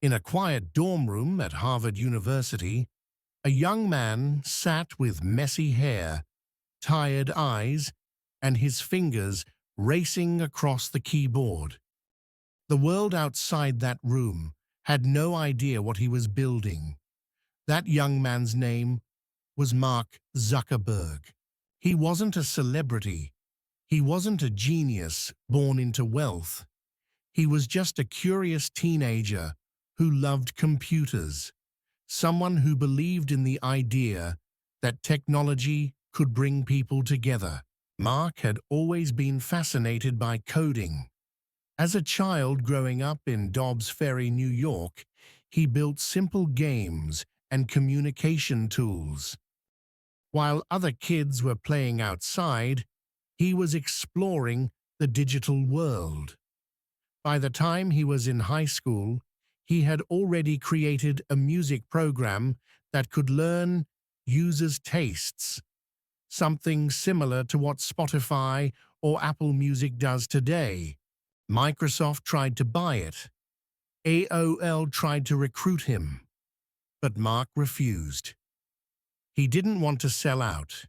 In a quiet dorm room at Harvard University, a young man sat with messy hair, tired eyes, and his fingers racing across the keyboard. The world outside that room had no idea what he was building. That young man's name was Mark Zuckerberg. He wasn't a celebrity. He wasn't a genius born into wealth. He was just a curious teenager who loved computers, someone who believed in the idea that technology could bring people together. Mark had always been fascinated by coding. As a child growing up in Dobbs Ferry, New York, he built simple games and communication tools. While other kids were playing outside, he was exploring the digital world. By the time he was in high school, he had already created a music program that could learn users' tastes, something similar to what Spotify or Apple Music does today. Microsoft tried to buy it. AOL tried to recruit him, but Mark refused. He didn't want to sell out.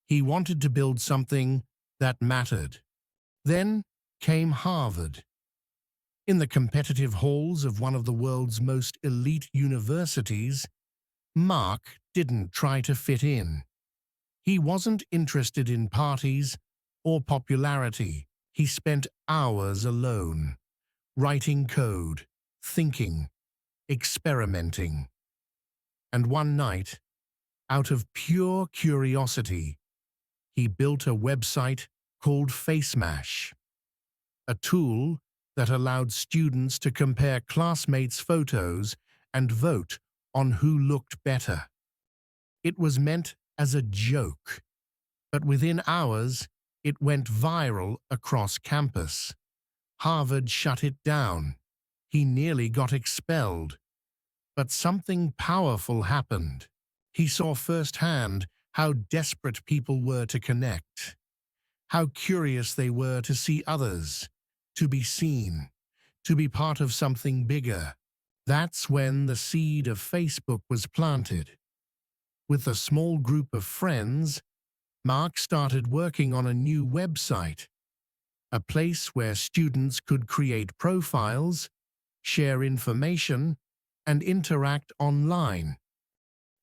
He wanted to build something that mattered. Then came Harvard. In the competitive halls of one of the world's most elite universities, Mark didn't try to fit in. He wasn't interested in parties or popularity. He spent hours alone, writing code, thinking, experimenting. And one night, out of pure curiosity, he built a website called FaceMash, a tool that allowed students to compare classmates' photos and vote on who looked better. It was meant as a joke, but within hours, it went viral across campus. Harvard shut it down. He nearly got expelled. But something powerful happened. He saw firsthand how desperate people were to connect, how curious they were to see others, to be seen, to be part of something bigger. That's when the seed of Facebook was planted. With a small group of friends, Mark started working on a new website, a place where students could create profiles, share information, and interact online.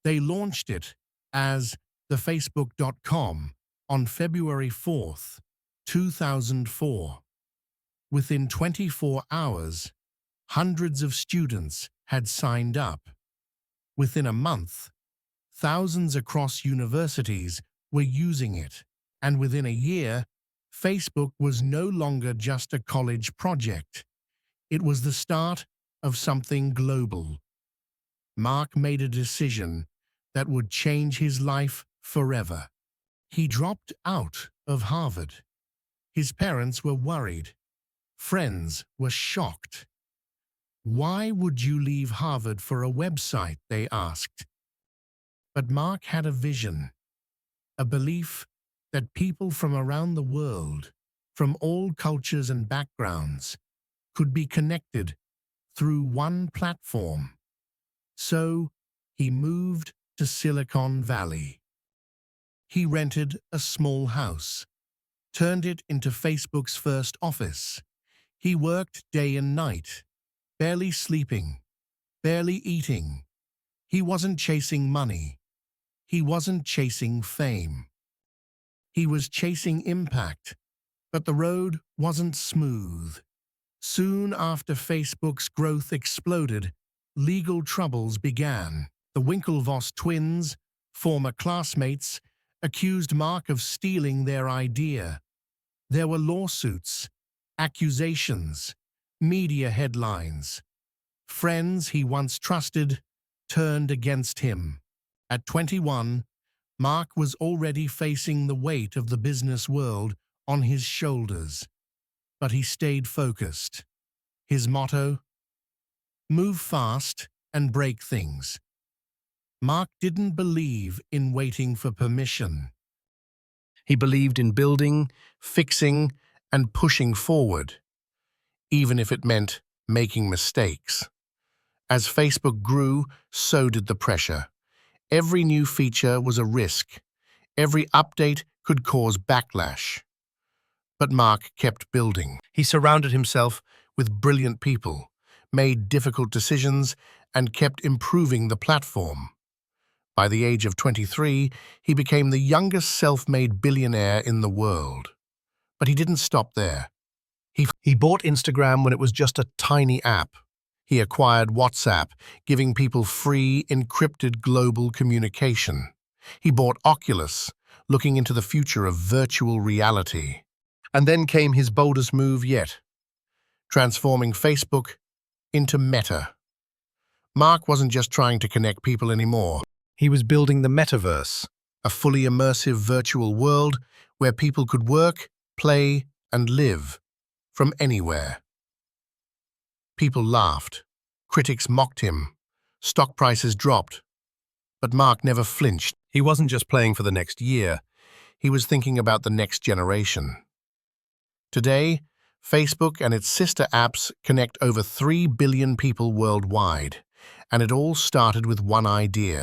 They launched it as thefacebook.com on February 4th, 2004. Within 24 hours, hundreds of students had signed up. Within a month, thousands across universities were using it, and within a year, Facebook was no longer just a college project. It was the start of something global. Mark made a decision that would change his life forever. He dropped out of Harvard. His parents were worried. Friends were shocked. "Why would you leave Harvard for a website?" they asked. But Mark had a vision, a belief that people from around the world, from all cultures and backgrounds, could be connected through one platform. So he moved to Silicon Valley. He rented a small house, turned it into Facebook's first office. He worked day and night, barely sleeping, barely eating. He wasn't chasing money. He wasn't chasing fame. He was chasing impact, but the road wasn't smooth. Soon after Facebook's growth exploded, legal troubles began. The Winklevoss twins, former classmates, accused Mark of stealing their idea. There were lawsuits, accusations, media headlines. Friends he once trusted turned against him. At 21, Mark was already facing the weight of the business world on his shoulders. But he stayed focused. His motto? Move fast and break things. Mark didn't believe in waiting for permission. He believed in building, fixing, and pushing forward, even if it meant making mistakes. As Facebook grew, so did the pressure. Every new feature was a risk. Every update could cause backlash. But Mark kept building. He surrounded himself with brilliant people, made difficult decisions, and kept improving the platform. By the age of 23, he became the youngest self-made billionaire in the world. But he didn't stop there. He bought Instagram when it was just a tiny app. He acquired WhatsApp, giving people free, encrypted global communication. He bought Oculus, looking into the future of virtual reality. And then came his boldest move yet, transforming Facebook into Meta. Mark wasn't just trying to connect people anymore. He was building the metaverse, a fully immersive virtual world where people could work, play, and live from anywhere. People laughed. Critics mocked him. Stock prices dropped. But Mark never flinched. He wasn't just playing for the next year. He was thinking about the next generation. Today, Facebook and its sister apps connect over 3 billion people worldwide, and it all started with one idea.